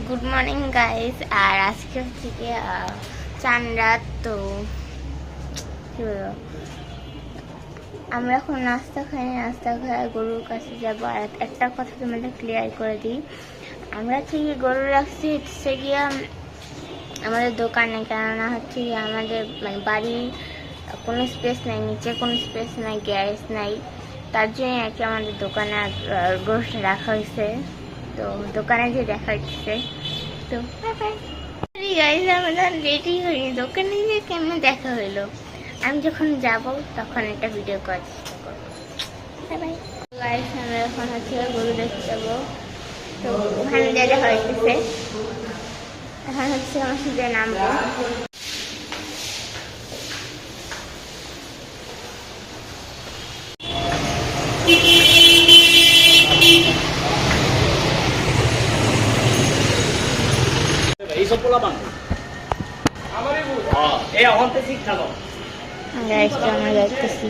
Good morning guys. আর আজকে হচ্ছে কি চান রাত। তো কি বলবো, আমরা এখন নাস্তা খাই, নাস্তা খাই গরুর কাছে যাবো। আর একটা কথা তোমাদের ক্লিয়ার করে দিই, আমরা হচ্ছে কি গরু রাখছি হচ্ছে গিয়ে আমাদের দোকানে, কেননা হচ্ছে কি আমাদের মানে বাড়ির কোনো স্পেস নাই, নিচে কোনো স্পেস নাই, গ্যারেজ নাই, তার জন্য আর কি আমাদের দোকানে গরুটা রাখা হয়েছে। তো দোকানে যে দেখা হচ্ছে। তো গাইজ আমরা রেডি হইনি, দোকানে গিয়ে কেমন দেখা হইলো। আমি যখন যাব তখন একটা ভিডিও করার চেষ্টা করবো। বাই গাইজ, আমরা এখন হচ্ছে গরু দেখতে যাবো। তো ওখানে যা হয়েছে এখন হচ্ছে আমার সাথে নামবো। এইসব পোলাপান এই অহন্তে শিক্ষা দাও। আমরা যাইতেছি।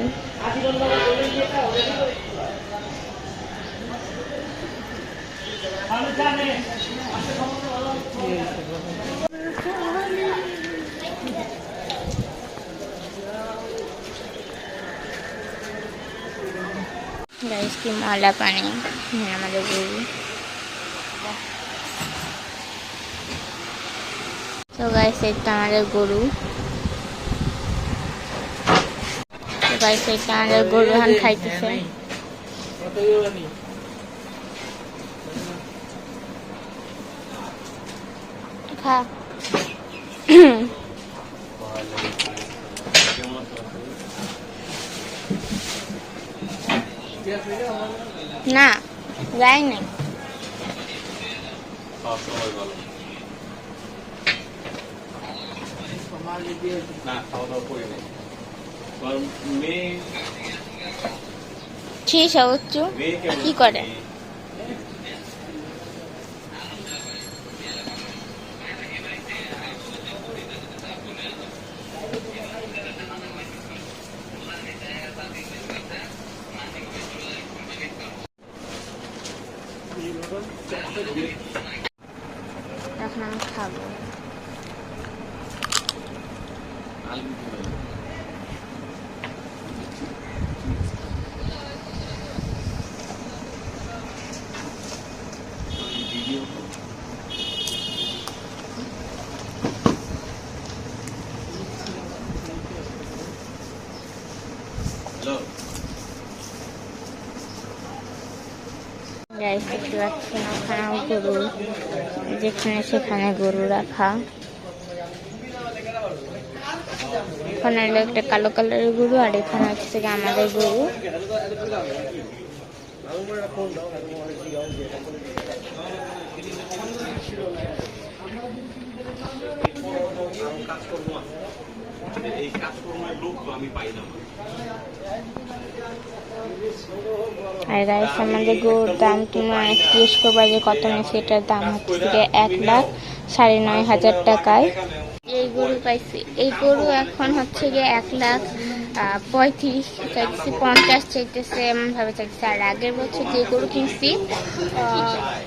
গাইস কি ময়লা পানি আমাদের গরু। তো গাইস এটা আমাদের গরু। তো গাইস এটা আমাদের গরু এখন খাইতেছে। খা না যাই নাই। কি করে এখন আমি খাবো। গাইস দেখতে পাচ্ছেন ওখানে গরু, যেখানে সেখানে গরু রাখা। ওখানে হলো একটা কালো কালারের গরু, আর এখানে হচ্ছে আমাদের গরু। এই কাজকর্মের লোক তো আমি পাই না। আর গাইস আমাদের গরুর দাম তুমি অনেক জিজ্ঞেস করবা যে কত নিয়েছে। এটার দাম হচ্ছে 1,09,500 টাকায় এই গরু পাইছি। এই গরু এখন হচ্ছে গিয়ে 1,35,000 চাইতেছে, 50 চাইতেছে, এমনভাবে চাইতেছে। আর আগের বছর যে গরু কিনছি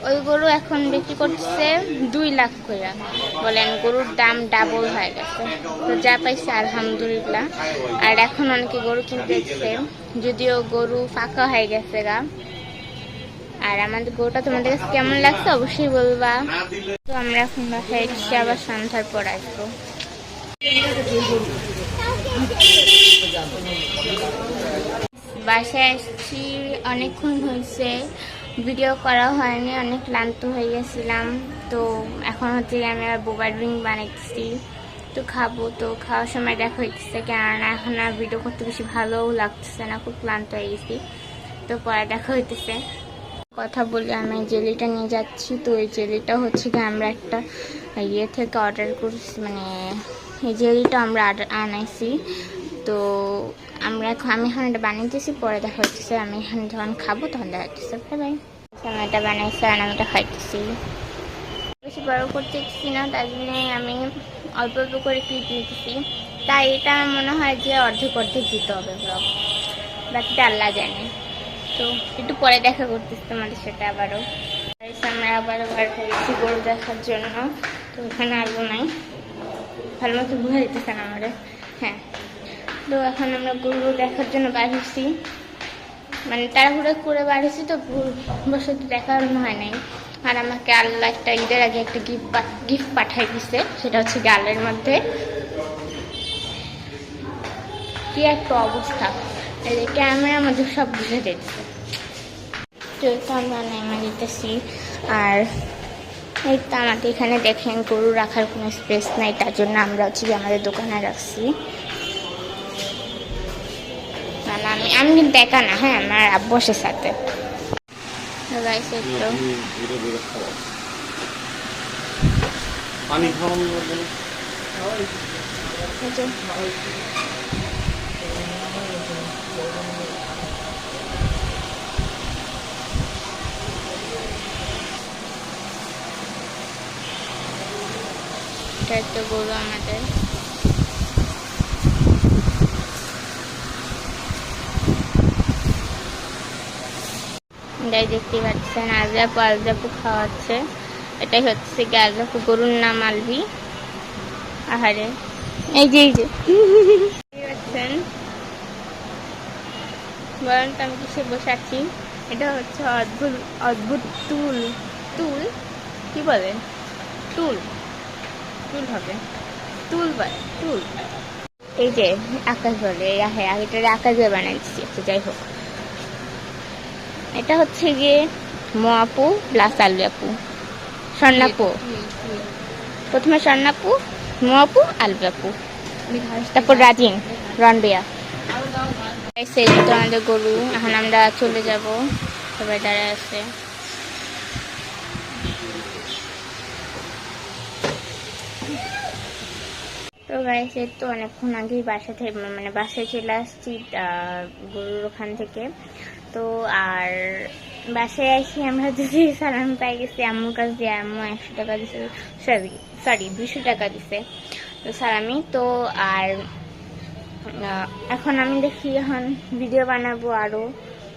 ওই গরু এখন বিক্রি করতেছে 2 লাখ করে। বলেন গরুর দাম ডাবল হয়ে গেছে। তো যা পাইছে আলহামদুলিল্লাহ। আর এখন অনেকে গরু কিনতে এসছে, যদিও গরু ফাঁকা হয়ে গেছে গা। আর আমাদের গরুটা তোমাদের কাছে কেমন লাগছে অবশ্যই বলবা। তো আমরা এখন বাসায় এসে আবার সন্ধ্যার পর আসবো। বাসায় আসছি অনেকক্ষণ হয়েছে, ভিডিও করা হয়নি, অনেক ক্লান্ত হয়ে গেছিলাম। তো এখন হচ্ছে আমি আবার বোবা ড্রিঙ্ক বানাইতেছি, তো খাবো। তো খাওয়ার সময় দেখা হইতেছে, কেননা এখন আর ভিডিও করতে বেশি ভালোও লাগতেছে না, খুব ক্লান্ত হয়ে গেছি। তো পরে দেখা হইতেছে। কথা বলে আমি জেলিটা নিয়ে যাচ্ছি। তো এই জেলিটা হচ্ছে কি আমরা একটা ইয়ে থেকে অর্ডার করছি, মানে এই জেলিটা আমরা আনাইছি। তো আমি এখন এটা বানাইতেছি, পরে দেখা হচ্ছে। আমি এখানে যখন খাবো তখন দেখা হচ্ছে। বাই। আমি এটা বানাইছি আর আমি এটা খাইতেছি। বেশি বড় করতেছি না, তার জন্য আমি অল্প অল্প করে ক্লিপ নিতেছি। তাই এটা আমার মনে হয় যে অর্ধেক দিতে হবে ব্লগ, বাকিটা আল্লাহ জানে। তো একটু পরে দেখা করতেছি তোমাদের সাথে আবারও। আমরা আবার বার হয়েছি গরু দেখার জন্য। তো ওখানে আলো নাই, ভালো মতো বুঝা দিতেছে না আমাদের। হ্যাঁ, তো এখন আমরা গরু দেখার জন্য বার হয়েছি, মানে তাড়াহুড়ো করে বার হয়েছি, তো বসে দেখানো হয় নাই। আর আমাকে আল্লাহ একটা ঈদের আগে একটা গিফট পাঠাই দিছে, সেটা হচ্ছে গালের মধ্যে। কি একটা অবস্থা, এই যে ক্যামেরার মধ্যে সব বুঝে দিচ্ছে। তো এটা আমরা নেমে দিতেছি। আর এই তো আমাদের এখানে দেখেন গরু রাখার কোনো স্পেস নাই, তার জন্য আমরা হচ্ছে যে আমাদের দোকানে রাখছি। না না, আমি কিন্তু একা না, হ্যাঁ আমার আব্বসের সাথে। পানি খাওয়ানো লাগবে না? এটা একটা গরু আমাদের। এটাই দেখতে পাচ্ছেন আলজাপু খাওয়াচ্ছে। এটাই হচ্ছে কি আলজাপু, গরুর নাম আলবি। আহারে, এই যে পাচ্ছেন বলেন তো আমি কিসে বসে আছি। এটা হচ্ছে অদ্ভুত অদ্ভুত টুল। টুল কি বলেন? টুল, টুল হবে, টুল বলে, টুল। এই যে আকাশ বলে, হ্যাঁ এটা আকাশ দিয়ে বানাইছি। আচ্ছা যাই হোক, এটা হচ্ছে গিয়ে মোয়াপু প্লাস আলু আপু, স্বর্ণাপু। প্রথমে স্বর্ণাপু, মোয়াপু, আলু আপু, তারপর রাজিন, রনবিয়া। সেই তো আমাদের গরু। এখন আমরা চলে যাব, সবাই দাঁড়ায় আছে। তো গাইস এই তো অনেকক্ষণ আগেই বাসা থেকে, মানে বাসায় চলে আসছি গরুর ওখান থেকে। তো আর বাসায় আসি আমরা যদি সালাম পাই গেছি আম্মুর কাছে দিয়ে। আম্মু 100 টাকা দিছে, সরি 200 টাকা দিছে তো সালামি। তো আর এখন আমি দেখি এখন ভিডিও বানাবো আরো,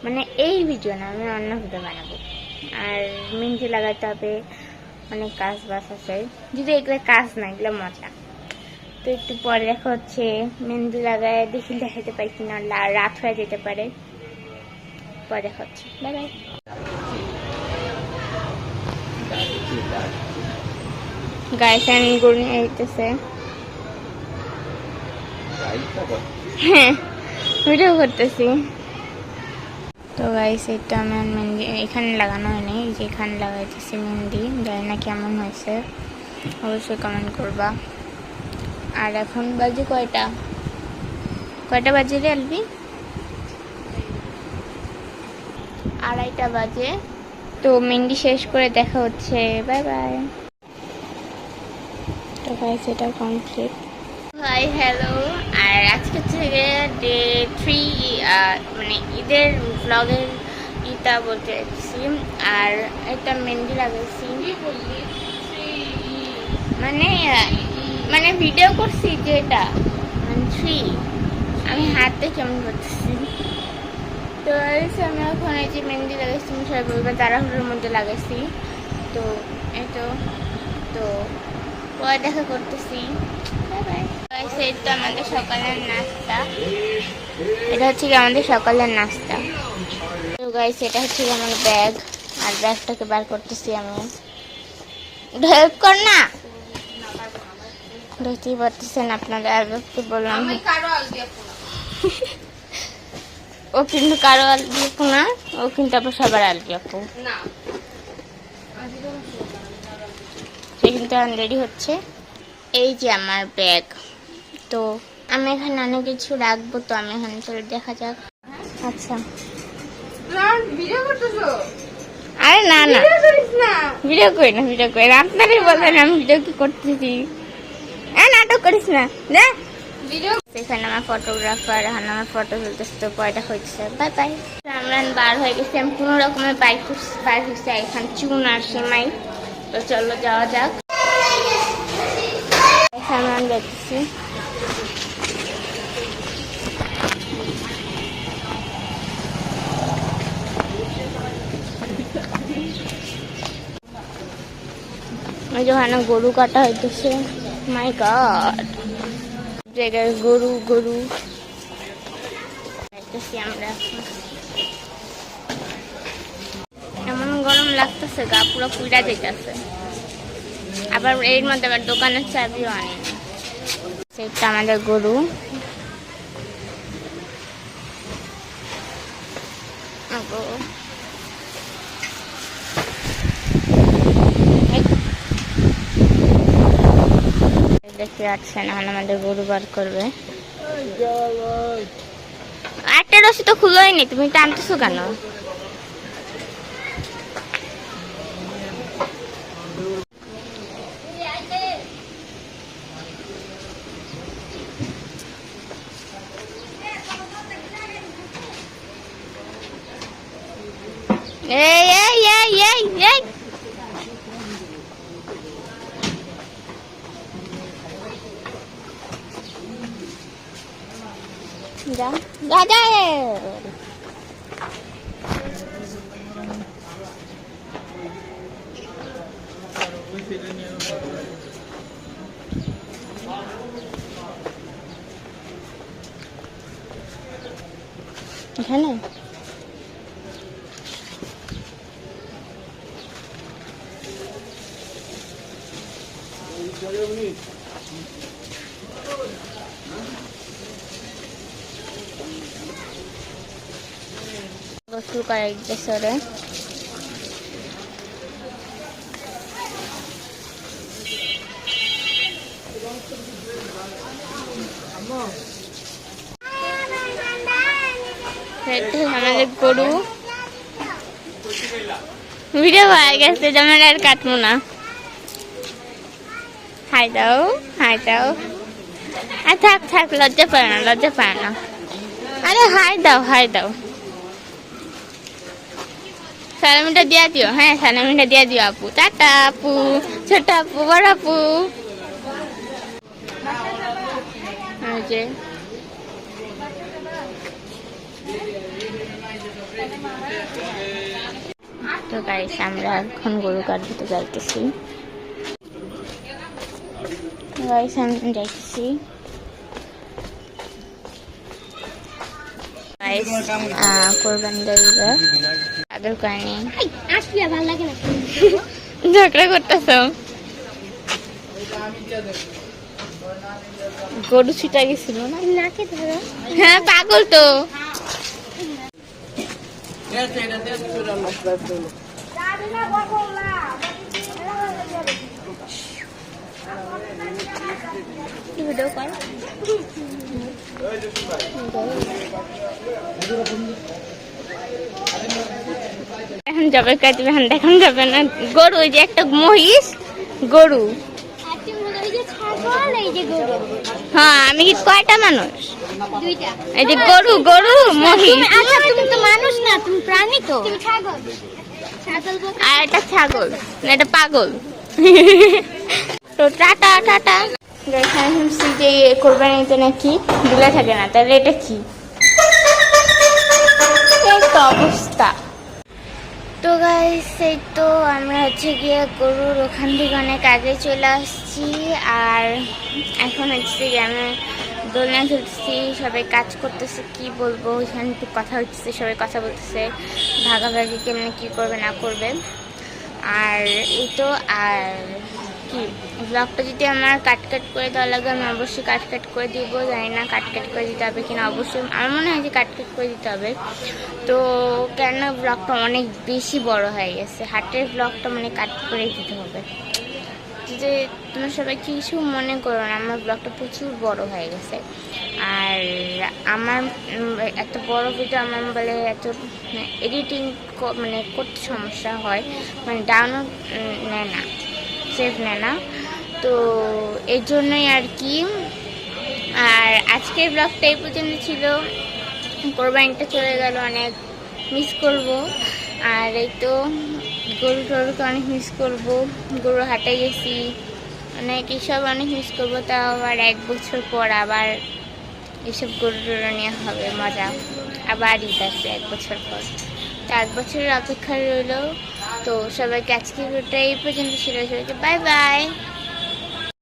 মানে এই ভিডিও না, আমি অন্য ভিডিও বানাবো। আর মেহেন্দি লাগাতে হবে, অনেক কাজ বাস আছে, যদি এগুলো কাজ না, এগুলো মজা। তো একটু পরে দেখা হচ্ছে, মেহেন্দি লাগায় দেখি দেখাতে পাই কিনা, রাত হয়ে যেতে পারে। পরে দেখা হচ্ছে, বাই বাই। গাইসান গরু নিয়ে যেতেছে, হ্যাঁ ভিডিও করতেছি। তো গাইস এটা আমার মেহেন্দি এখানে লাগানো হয়নি, যে এখানে লাগাইতেছি মেহেন্দি। জানি না কেমন হয়েছে, অবশ্যই কমেন্ট করবা। আর এখন বাজে কয়টা বাজে রে আলবি? 2:30 বাজে। তো মেহেন্দি শেষ করে দেখা হচ্ছে, বাই বাই। তো গাইস এটা কমপ্লিট। হাই হ্যালো, আর আজকে হচ্ছে ডে 3, মানে ঈদের ব্লগের ইটা বলতে চাইছি। আর একটা মেহেন্দি লাগাইছি, মানে ভিডিও করছি যেটা মানে 3, আমি হাতে কেমন করতেছি। তো আমি এখন এই যে মেহেন্দি লাগাইছি, সবাই বলবে তাড়াহুড়োর মধ্যে লাগাইছি। তো এই তো পরে দেখা করতেছি, বাই বাই। এটা আমাদের সকালের নাস্তা, এটা হচ্ছে কি আমাদের সকালের নাস্তা। তো গাইস এটা হচ্ছে আমার ব্যাগ, আর ব্যাগটাকে বার করতেছি আমি। হেল্প কর না, দেখতেই পারতেছেন আপনারা। আজকে বললাম ও কিন্তু কারো আলবি আপু না, ও কিন্তু আবার সবার আলবি আপু। সে কিন্তু রেডি হচ্ছে। এই যে আমার ব্যাগ, তো আমি এখানে অনেক কিছু রাখবো, তো আমি এখানে চলে দেখা যাক। আচ্ছা আরে না না ভিডিও করি না, ভিডিও করি না, আপনারাই বলবেন আমি ভিডিও কি করতেছি। নাটক করিস না, এখানে আমার ফটোগ্রাফার, এখন আমার ফটো তুলতেছে। তো পয়টা হচ্ছে, বাই বাই। আমরা বার হয়ে গেছি, আমি কোনো রকমের বাইক বার হচ্ছে এখানে চুন আর সেমাই। তো চলো যাওয়া যাক, আমরা দেখতেছি। ওই যে ওখানে গরু কাটা হইতেছে। মাই গড, জায়গায় গরু গরু খাইতেছি আমরা এখন। এমন গরম লাগতেছে, গা পুরো পুড়া যেতেছে। আবার এর মধ্যে আবার দোকানের চাবিও আনি। সেটা আমাদের গরু। দেখতে পাচ্ছেন এখন আমাদের গরু বার করবে। একটা রসি তো খুলোই নি, তুমি টানতেছো কেন? এই এই এই এই এই যা যা যা। এখানে গোসল করাইতেছে ওরে। আমাদের গরু ভিডিও হয়ে গেছে, যেমন আর কাটবো না। হাই দাও, হাই দাও। আর থাক থাক, লজ্জা পায় না, লজ্জা পায় না। আরে হাই দাও, হাই দাও। সালামিটা দিয়া দিও। হ্যাঁ, সালামিটা দিয়া দিও আপু। টাটা আপু, ছোট আপু, বড় আপু। যে তো গাইস, আমরা এখন গরু কাটতে যাইতেছি। গাইস আমি যাইতেছি। গাইস কোরবানির ঈদে আদর করেনি, আসলে ভালো লাগে না। ঝগড়া করতেছো? গরু ছিটা গেছিল না নাকি? হ্যাঁ পাগল তো। ভিডিও কর। এখন যাবে কাটবে, এখন দেখান যাবে না। গরু, ওই যে একটা মহিষ গরু। হ্যাঁ, আমি কি কয়টা মানুষ? এই যে গরু গরু মহিষ। আচ্ছা তুমি তো মানুষ না, তুমি প্রাণী তো। আর এটা ছাগল না, এটা পাগল। তো টাটা টাটা। শুনছি যে কোরবানিতে নাকি দুলা থাকে না, তাহলে এটা কি অবস্থা? তো গাইস, এই তো আমরা হচ্ছে গিয়ে গরুর ওখান থেকে অনেক আগে চলে আসছি। আর এখন হচ্ছে গিয়ে আমি দোলনা খেলতেছি, সবাই কাজ করতেছে। কি বলবো, ওইখানে একটু কথা হচ্ছে, সবাই কথা বলতেছে ভাগাভাগি কেমন কি করবে না করবে। আর এই তো, আর কি ব্লগটা যদি আমার কাট করে দেওয়া লাগে, আমি অবশ্যই কাট করে দিব। জানি না কাট করে দিতে হবে কিনা, অবশ্যই আমার মনে হয় যে কাট করে দিতে হবে। তো কেন ব্লগটা অনেক বেশি বড় হয়ে গেছে, হাটের ব্লগটা মানে কাট করে দিতে হবে। যে তোমরা সবাই কিছু মনে করো না, আমার ব্লগটা প্রচুর বড় হয়ে গেছে। আর আমার এত বড় ভিডিও আমার মোবাইলে এত এডিটিং মানে করতে সমস্যা হয়, মানে ডাউনলোড নেয় না, সেভ নেয় না। তো এর জন্যই আর কি। আর আজকের ব্লগটা এই পর্যন্ত ছিল। কোরবানিটা চলে গেল, অনেক মিস করব। আর এই তো গরু টরুকে অনেক মিস করব। গরু হাটে গেছি অনেক, এসব অনেক মিস করবো। তাও আবার 1 বছর পর আবার এসব গরু টরু নিয়ে হবে মজা। আবার ঈদ আসবে 1 বছর পর। তো 1 বছরের অপেক্ষা রইল। তো সবাইকে আজকে ভিডিওটা এই পর্যন্ত ছিল, সবাইকে বাই বাই।